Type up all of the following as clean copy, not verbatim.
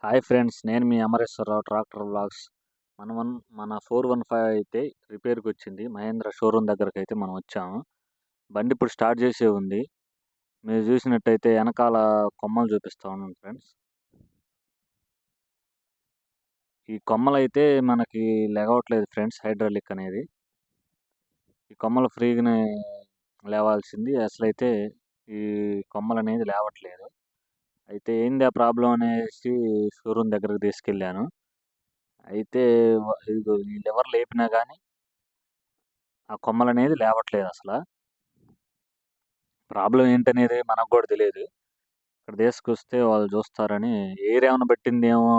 Hi friends, నేను మీ Amareswara Rao tractor vlogs. మన 415 అయితే రిపేర్కి వచ్చింది. మహేంద్ర షోరూమ్ దగ్గరకు అయితే మనం వచ్చాము. బండి ఇప్పుడు స్టార్ట్ చేసే ఉంది. మీరు చూసినట్టయితే వెనకాల కొమ్మలు చూపిస్తా ఉన్నాను ఫ్రెండ్స్. ఈ కొమ్మలు అయితే మనకి లేవట్లేదు ఫ్రెండ్స్. హైడ్రాలిక్ అనేది ఈ కొమ్మలు ఫ్రీగానే లేవాల్సింది. అసలైతే ఈ కొమ్మలు అనేది లేవట్లేదు. అయితే ఏంది ఆ ప్రాబ్లం అనేసి షోరూమ్ దగ్గరకు తీసుకెళ్ళాను. అయితే ఇదిగో ఈ లెవర్ లేపినా కానీ ఆ కొమ్మలనేది లేవట్లేదు అసలు. ప్రాబ్లం ఏంటనేది మనకు కూడా తెలియదు. ఇక్కడ తీసుకొస్తే వాళ్ళు చూస్తారని ఎయిర్ ఏమైనా పెట్టిందేమో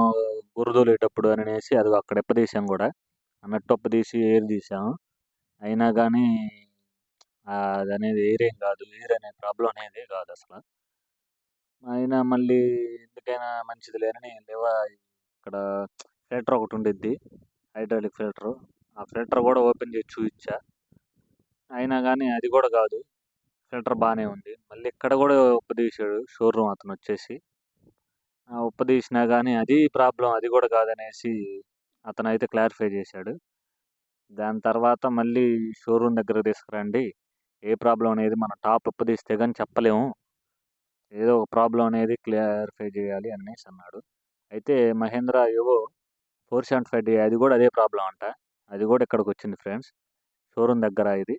గురదోలేటప్పుడు అని అనేసి అది అక్కడ ఇప్పదీసాం కూడా. అన్నట్టు తీసి ఎయిర్ తీసాము. అయినా కానీ అది అనేది ఎయిర్ ఏం కాదు. ఎయిర్ అనే ప్రాబ్లం అనేది కాదు అసలు. అయినా మళ్ళీ ఎందుకైనా మంచిది అని ఇక్కడ ఫిల్టర్ ఒకటి ఉండిద్ది, హైడ్రాలిక్ ఫిల్టరు. ఆ ఫిల్టర్ కూడా ఓపెన్ చేసి చూపించా. అయినా కానీ అది కూడా కాదు. ఫిల్టర్ బాగానే ఉంది. మళ్ళీ ఇక్కడ కూడా ఉప్పదీశాడు షోరూమ్ అతను వచ్చేసి. ఉప్పదీసినా కానీ అది ప్రాబ్లం, అది కూడా కాదనేసి అతను అయితే క్లారిఫై చేశాడు. దాని తర్వాత మళ్ళీ షోరూమ్ దగ్గర తీసుకురండి, ఏ ప్రాబ్లం అనేది మనం టాప్ ఉప్పదీస్తే కానీ చెప్పలేము, ఏదో ఒక ప్రాబ్లం అనేది క్లారిఫై చేయాలి అనేసి అన్నాడు. అయితే మహేంద్ర యువో 475 అది కూడా అదే ప్రాబ్లం అంట. అది కూడా ఇక్కడికి వచ్చింది ఫ్రెండ్స్, షోరూమ్ దగ్గర. ఇది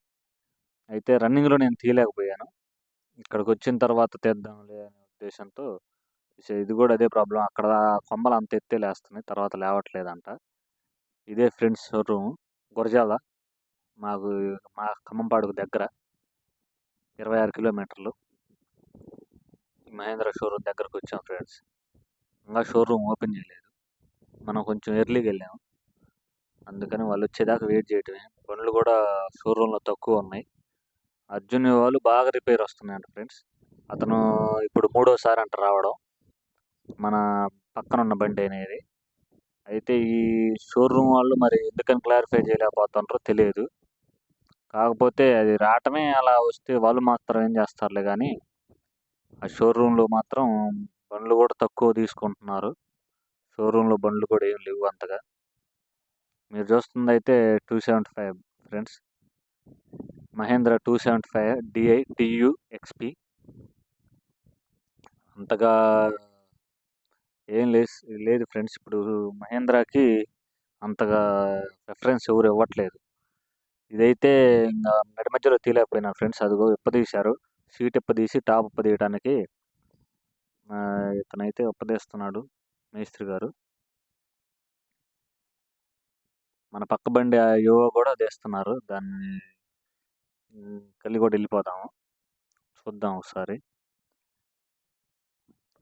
అయితే రన్నింగ్లో నేను తీయలేకపోయాను. ఇక్కడికి వచ్చిన తర్వాత తీద్దాంలే అనే ఉద్దేశంతో ఇది కూడా అదే ప్రాబ్లం. అక్కడ కొమ్మలు అంత ఎత్తే లేస్తున్నాయి, తర్వాత లేవట్లేదంట. ఇదే ఫ్రెండ్స్ షోరూమ్, గురజాల. మాకు మా ఖమ్మంపాడుకు దగ్గర 26 కిలోమీటర్లు. మహేంద్ర షోరూమ్ దగ్గరకు వచ్చాం ఫ్రెండ్స్. ఇంకా షోరూమ్ ఓపెన్ చేయలేదు. మనం కొంచెం ఎర్లీగా వెళ్ళాము, అందుకని వాళ్ళు వచ్చేదాకా వెయిట్ చేయటమే. బండ్లు కూడా షోరూంలో తక్కువ ఉన్నాయి. అర్జున్ వాళ్ళు బాగా రిపేర్ వస్తున్నాయంట ఫ్రెండ్స్. అతను ఇప్పుడు 3వసారి అంట రావడం మన పక్కన ఉన్న బండి అనేది. అయితే ఈ షోరూమ్ వాళ్ళు మరి ఎందుకని క్లారిఫై చేయలేకపోతుంటారో తెలియదు. కాకపోతే అది రావటమే అలా వస్తే వాళ్ళు మాత్రం ఏం చేస్తారులే కానీ, ఆ షోరూంలో మాత్రం బండ్లు కూడా తక్కువ తీసుకుంటున్నారు. షోరూంలో బండ్లు కూడా ఏం లేవు అంతగా. మీరు చూస్తుంది అయితే 275 friends, Mahindra 275 DI TU XP. అంతగా ఏం లేదు ఫ్రెండ్స్. ఇప్పుడు మహేంద్రకి అంతగా ప్రిఫరెన్స్ ఎవరు ఇవ్వట్లేదు. ఇదైతే ఇంకా మెడ మధ్యలో తీయలేకపోయినా ఫ్రెండ్స్. అదిగో ఇప్పదీశారు, సీట్ ఇప్పదీసి టాప్ ఇప్పదీయడానికి ఇతనైతే ఇప్పదీస్తున్నాడు మేస్త్రి గారు. మన పక్క బండి యువ కూడా తీస్తున్నారు. దాన్ని కలిగి కూడా వెళ్ళిపోదాము, చూద్దాం ఒకసారి.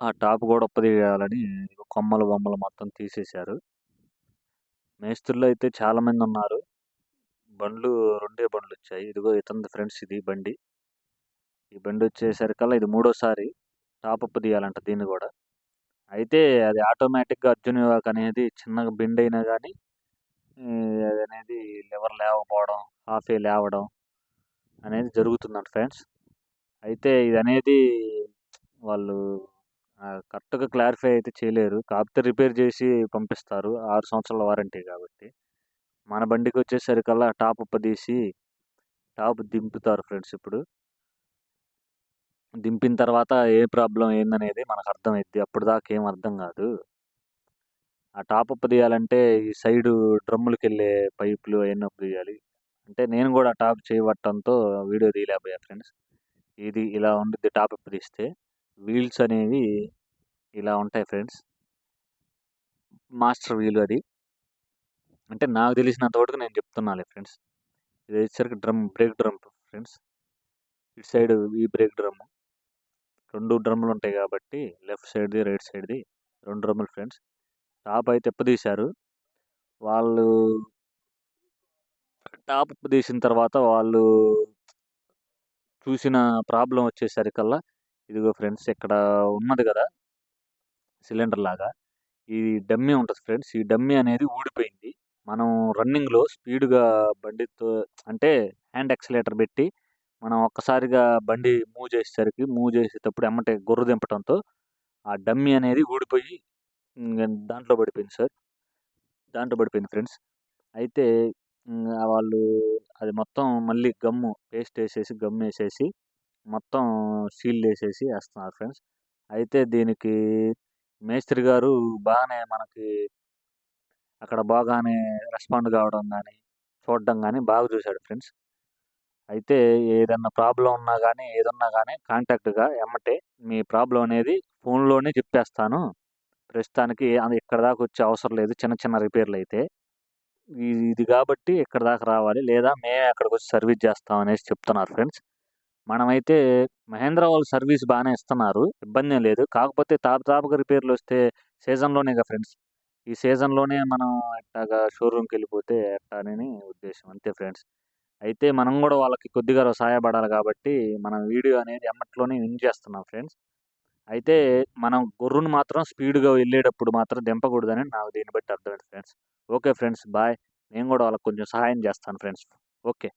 ఆ టాప్ కూడా ఉప్పదీయాలని కొమ్మలు బొమ్మలు మొత్తం తీసేశారు. మేస్త్రులు అయితే చాలా మంది ఉన్నారు. బండ్లు 2 బండ్లు వచ్చాయి. ఇదిగో ఇతని ఫ్రెండ్స్ ఇది బండి. ఈ బండి వచ్చేసరికల్లా ఇది 3వసారి టాప్ అప్ తీయాలంట దీన్ని కూడా. అయితే అది ఆటోమేటిక్గా అర్జున్ వివాక్ అనేది చిన్నగా బెండ్ అయినా కానీ అది అనేది లివర్ లేవకపోవడం, హాఫే లేవడం అనేది జరుగుతుందంట ఫ్రెండ్స్. అయితే ఇది అనేది వాళ్ళు కరెక్ట్గా క్లారిఫై అయితే చేయలేరు. కాకపోతే రిపేర్ చేసి పంపిస్తారు, 6 సంవత్సరాల వారంటీ కాబట్టి. మన బండికి వచ్చేసరికల్లా టాప్ ఉప్పదీసి టాప్ దింపుతారు ఫ్రెండ్స్. ఇప్పుడు దింపిన తర్వాత ఏ ప్రాబ్లం ఏందనేది మనకు అర్థమైద్ది. అప్పుడు దాకా ఏం అర్థం కాదు. ఆ టాప్ అప్ తీయాలంటే ఈ సైడు డ్రమ్ములకి వెళ్ళే పైపులు అవన్నీ అప్ తీయాలి. అంటే నేను కూడా టాప్ చేయబట్టడంతో వీడియో తీయలేకపోయా ఫ్రెండ్స్. ఇది ఇలా ఉండిద్ది టాప్ అప్ తీస్తే. వీల్స్ అనేవి ఇలా ఉంటాయి ఫ్రెండ్స్. మాస్టర్ వీల్ అది. అంటే నాకు తెలిసినంత వరకు నేను చెప్తున్నాలే ఫ్రెండ్స్. ఇది వచ్చేసరికి బ్రేక్ డ్రమ్ ఫ్రెండ్స్. ఇటు సైడ్ ఈ బ్రేక్ డ్రమ్, 2 డ్రమ్ములు ఉంటాయి కాబట్టి లెఫ్ట్ సైడ్ది రైట్ సైడ్ది 2 డ్రమ్ములు ఫ్రెండ్స్. టాప్ అయితే ఇప్పదీశారు వాళ్ళు. టాప్ తీసిన తర్వాత వాళ్ళు చూసిన ప్రాబ్లం వచ్చేసరికల్లా ఇదిగో ఫ్రెండ్స్, ఇక్కడ ఉన్నది కదా సిలిండర్ లాగా, ఈ డమ్మీ ఉంటుంది ఫ్రెండ్స్. ఈ డమ్మీ అనేది ఊడిపోయింది. మనం రన్నింగ్లో స్పీడ్గా బండితో అంటే హ్యాండ్ యాక్సిలేటర్ పెట్టి మనం ఒక్కసారిగా బండి మూవ్ చేసేటప్పుడు ఎమ్మటే గుర్ర దింపడంతో ఆ డమ్మీ అనేది ఊడిపోయి దాంట్లో పడిపోయింది సార్. దాంట్లో పడిపోయింది ఫ్రెండ్స్. అయితే వాళ్ళు అది మొత్తం మళ్ళీ పేస్ట్ ఏసేసి, గమ్మేసేసి మొత్తం సీల్లేసేసి ఏస్తున్నారు ఫ్రెండ్స్. అయితే దీనికి మేస్త్రి గారు బాగానే మనకి అక్కడ బాగానే రెస్పాండ్ కావడం గానీ, చూడడం గానీ బాగా చూశాడు ఫ్రెండ్స్. అయితే ఏదన్నా ప్రాబ్లమ్ ఉన్నా గానీ, ఏదున్నా గానీ కాంటాక్ట్‌గా ఎమ్మటే మీ ప్రాబ్లమ్ అనేది ఫోన్‌లోనే చెప్పేస్తాను. ప్రస్తుతానికి అది ఇక్కడి దాకా వచ్చే అవసరం లేదు. చిన్న చిన్న రిపేర్‌లయితే. ఇది గాబట్టి ఇక్కడి దాకా రావాలి. లేదా మేమే అక్కడికొచ్చి సర్వీస్ చేస్తాం అనేసి చెప్తున్నారు ఫ్రెండ్స్. మనమైతే మహేంద్ర వాళ్ళు సర్వీస్ బానే ఇస్తున్నారు. ఇబ్బందేం లేదు. కాకపోతే తాపతాపగా రిపేర్‌లొస్తే సీజన్‌లోనేగా ఫ్రెండ్స్. ఈ సీజన్‌లోనే మనం ఇట్టాగా షోరూమ్‌కెళ్ళిపోతే ఎట్టానని ఉద్దేశ్యం. అంతే ఫ్రెండ్స్. అయితే మనం గూడా వాళ్ళకి కొద్దిగా సహాయపడాలి గాబట్టి, మనం వీడియో అనేది ఎమ్మట్లోనే ఎండ్ చేస్తున్నాం ఫ్రెండ్స్. అయితే మనం గుర్రుని మాత్రం స్పీడ్‌గా వెళ్ళేటప్పుడు మాత్రం దింపకూడదని నాకు దీన్ని బట్టి అర్థమైంది ఫ్రెండ్స్. Okay friends. బాయ్. నేను గూడా వాళ్ళకి కొంచెం సహాయం చేస్తాను ఫ్రెండ్స్. ఓకే.